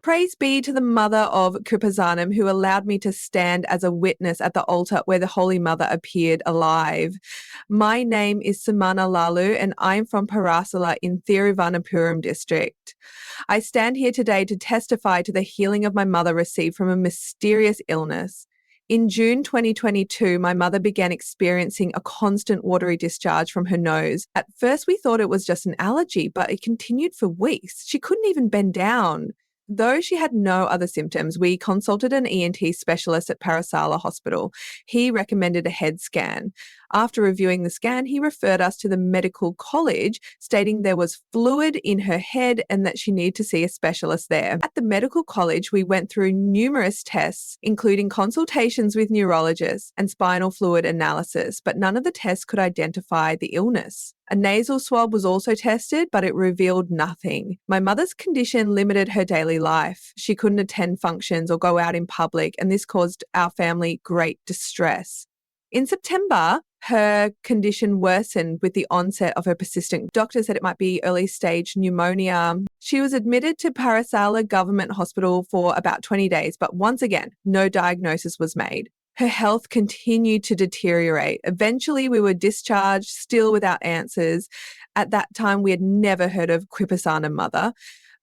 Praise be to the Mother of Kreupasanam who allowed me to stand as a witness at the altar where the Holy Mother appeared alive. My name is Sumana Lalu and I'm from Parasala in Thiruvananthapuram district. I stand here today to testify to the healing of my mother received from a mysterious illness. In June 2022, my mother began experiencing a constant watery discharge from her nose. At first, we thought it was just an allergy, but it continued for weeks. She couldn't even bend down. Though she had no other symptoms, we consulted an ENT specialist at Parasala Hospital. He recommended a head scan. After reviewing the scan, he referred us to the medical college, stating there was fluid in her head and that she needed to see a specialist there. At the medical college, we went through numerous tests, including consultations with neurologists and spinal fluid analysis, but none of the tests could identify the illness. A nasal swab was also tested, but it revealed nothing. My mother's condition limited her daily life. She couldn't attend functions or go out in public, and this caused our family great distress. In September, her condition worsened with the onset of her persistent. Doctors said it might be early stage pneumonia. She was admitted to Parasala Government Hospital for about 20 days, but once again, no diagnosis was made. Her health continued to deteriorate. Eventually, we were discharged, still without answers. At that time, we had never heard of Kreupasanam Mother,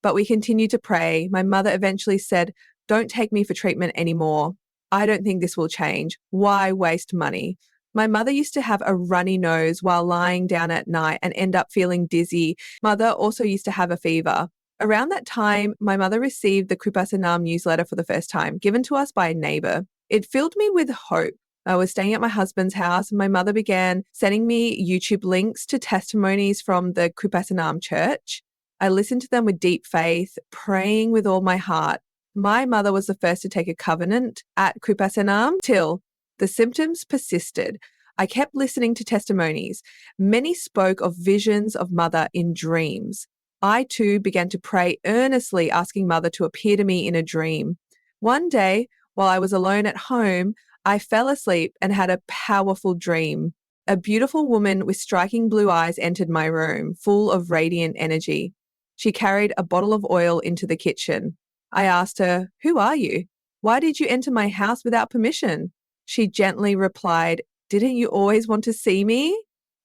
but we continued to pray. My mother eventually said, "Don't take me for treatment anymore. I don't think this will change. Why waste money?" My mother used to have a runny nose while lying down at night and end up feeling dizzy. Mother also used to have a fever. Around that time, my mother received the Kreupasanam newsletter for the first time, given to us by a neighbor. It filled me with hope. I was staying at my husband's house and my mother began sending me YouTube links to testimonies from the Kreupasanam church. I listened to them with deep faith, praying with all my heart. My mother was the first to take a covenant at Kreupasanam till the symptoms persisted. I kept listening to testimonies. Many spoke of visions of mother in dreams. I too began to pray earnestly, asking mother to appear to me in a dream. One day, while I was alone at home, I fell asleep and had a powerful dream. A beautiful woman with striking blue eyes entered my room, full of radiant energy. She carried a bottle of oil into the kitchen. I asked her, "Who are you? Why did you enter my house without permission?" She gently replied, "Didn't you always want to see me?"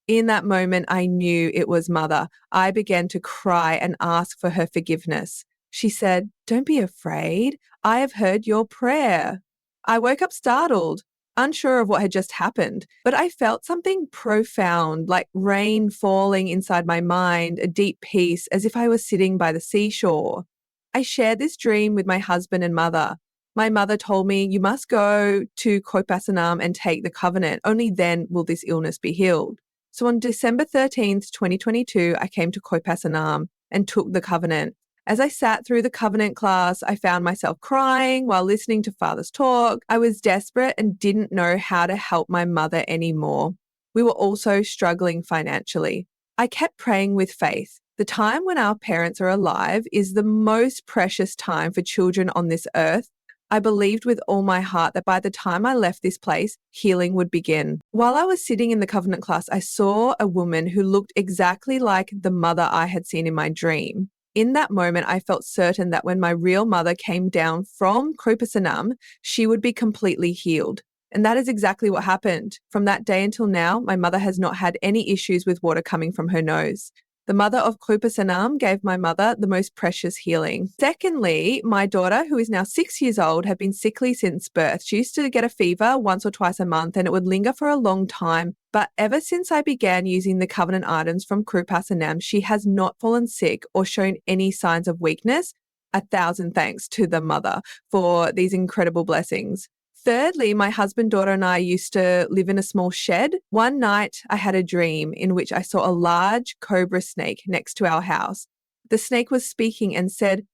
In that moment, I knew it was Mother. I began to cry and ask for her forgiveness. She said, "Don't be afraid. I have heard your prayer." I woke up startled, unsure of what had just happened, but I felt something profound, like rain falling inside my mind, a deep peace, as if I was sitting by the seashore. I shared this dream with my husband and mother. My mother told me, "You must go to Kreupasanam and take the covenant. Only then will this illness be healed." So on December 13th, 2022, I came to Kreupasanam and took the covenant. As I sat through the covenant class, I found myself crying while listening to Father's talk. I was desperate and didn't know how to help my mother anymore. We were also struggling financially. I kept praying with faith. The time when our parents are alive is the most precious time for children on this earth. I believed with all my heart that by the time I left this place, healing would begin. While I was sitting in the covenant class, I saw a woman who looked exactly like the mother I had seen in my dream. In that moment, I felt certain that when my real mother came down from Kreupasanam, she would be completely healed. And that is exactly what happened. From that day until now, my mother has not had any issues with water coming from her nose. The mother of Kreupasanam gave my mother the most precious healing. Secondly, my daughter, who is now 6 years old, had been sickly since birth. She used to get a fever once or twice a month and it would linger for a long time. But ever since I began using the covenant items from Kreupasanam, she has not fallen sick or shown any signs of weakness. 1,000 thanks to the mother for these incredible blessings. Thirdly, my husband, daughter, and I used to live in a small shed. One night, I had a dream in which I saw a large cobra snake next to our house. The snake was speaking and said,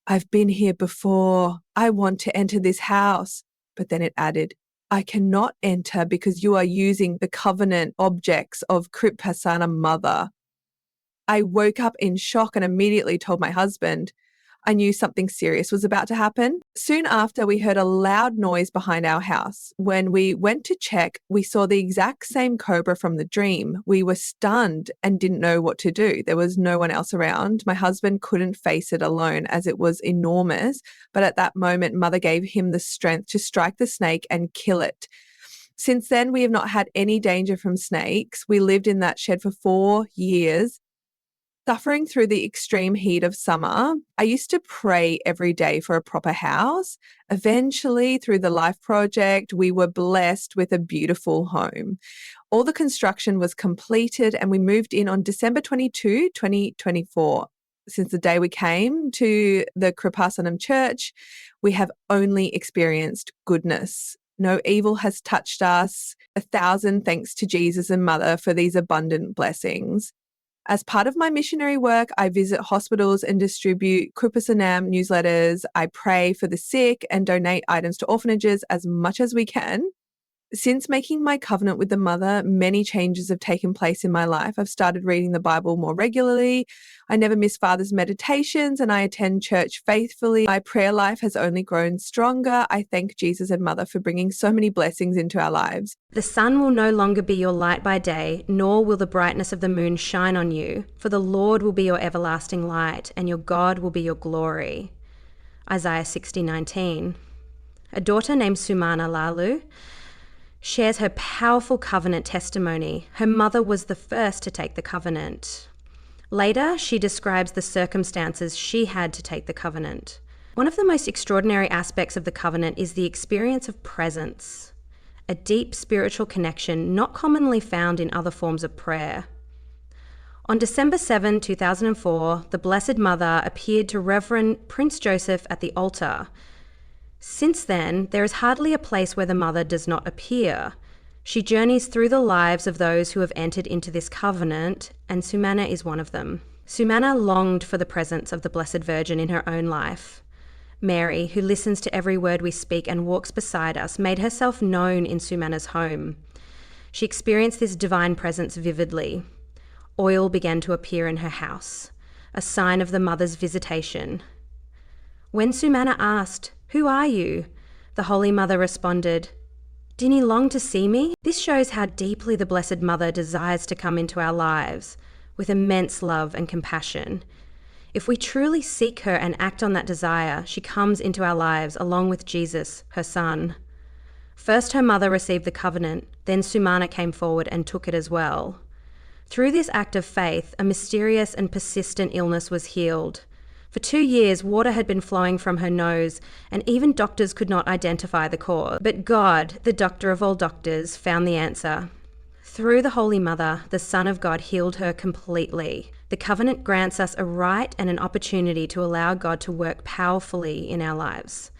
"I've been here before. I want to enter this house." But then it added, "I cannot enter because you are using the covenant objects of Kreupasanam Mother." I woke up in shock and immediately told my husband. I knew something serious was about to happen. Soon after, we heard a loud noise behind our house. When we went to check, we saw the exact same cobra from the dream. We were stunned and didn't know what to do. There was no one else around. My husband couldn't face it alone as it was enormous, but at that moment, Mother gave him the strength to strike the snake and kill it. Since then, we have not had any danger from snakes. We lived in that shed for 4 years. Suffering through the extreme heat of summer, I used to pray every day for a proper house. Eventually, through the Life Project, we were blessed with a beautiful home. All the construction was completed and we moved in on December 22, 2024. Since the day we came to the Kreupasanam Church, we have only experienced goodness. No evil has touched us. 1,000 thanks to Jesus and Mother for these abundant blessings. As part of my missionary work, I visit hospitals and distribute Kreupasanam newsletters. I pray for the sick and donate items to orphanages as much as we can. Since making my covenant with the Mother, many changes have taken place in my life. I've started reading the Bible more regularly. I never miss Father's meditations and I attend church faithfully. My prayer life has only grown stronger. I thank Jesus and Mother for bringing so many blessings into our lives. The sun will no longer be your light by day, nor will the brightness of the moon shine on you, for the Lord will be your everlasting light, and your God will be your glory. Isaiah 60:19. A daughter named Sumana Lalu shares her powerful covenant testimony. Her mother was the first to take the covenant. Later, she describes the circumstances she had to take the covenant. One of the most extraordinary aspects of the covenant is the experience of presence, a deep spiritual connection not commonly found in other forms of prayer. On December 7, 2004, the Blessed Mother appeared to Reverend Prince Joseph at the altar. Since then, there is hardly a place where the Mother does not appear. She journeys through the lives of those who have entered into this covenant, and Sumana is one of them. Sumana longed for the presence of the Blessed Virgin in her own life. Mary, who listens to every word we speak and walks beside us, made herself known in Sumana's home. She experienced this divine presence vividly. Oil began to appear in her house, a sign of the Mother's visitation. When Sumana asked, "Who are you?" the Holy Mother responded, "Didn't you long to see me?" This shows how deeply the Blessed Mother desires to come into our lives, with immense love and compassion. If we truly seek her and act on that desire, she comes into our lives along with Jesus, her son. First her mother received the covenant, then Sumana came forward and took it as well. Through this act of faith, a mysterious and persistent illness was healed. For 2 years, water had been flowing from her nose, and even doctors could not identify the cause. But God, the doctor of all doctors, found the answer. Through the Holy Mother, the Son of God healed her completely. The covenant grants us a right and an opportunity to allow God to work powerfully in our lives.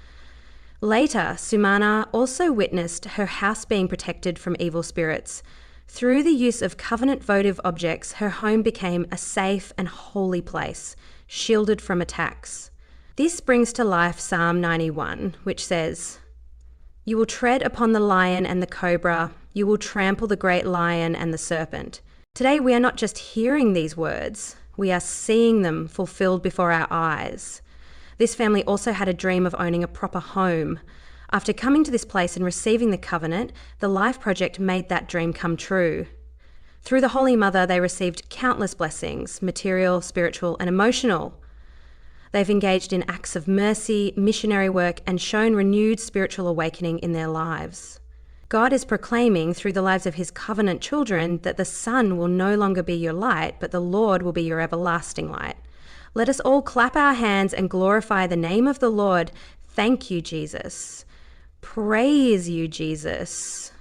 Later, Sumana also witnessed her house being protected from evil spirits. Through the use of covenant votive objects, her home became a safe and holy place, shielded from attacks. This brings to life Psalm 91, which says, "You will tread upon the lion and the cobra, you will trample the great lion and the serpent." Today we are not just hearing these words, we are seeing them fulfilled before our eyes. This family also had a dream of owning a proper home. After coming to this place and receiving the covenant, the Life Project made that dream come true. Through the Holy Mother, they received countless blessings, material, spiritual, and emotional. They've engaged in acts of mercy, missionary work, and shown renewed spiritual awakening in their lives. God is proclaiming through the lives of his covenant children that the sun will no longer be your light, but the Lord will be your everlasting light. Let us all clap our hands and glorify the name of the Lord. Thank you, Jesus. Praise you, Jesus.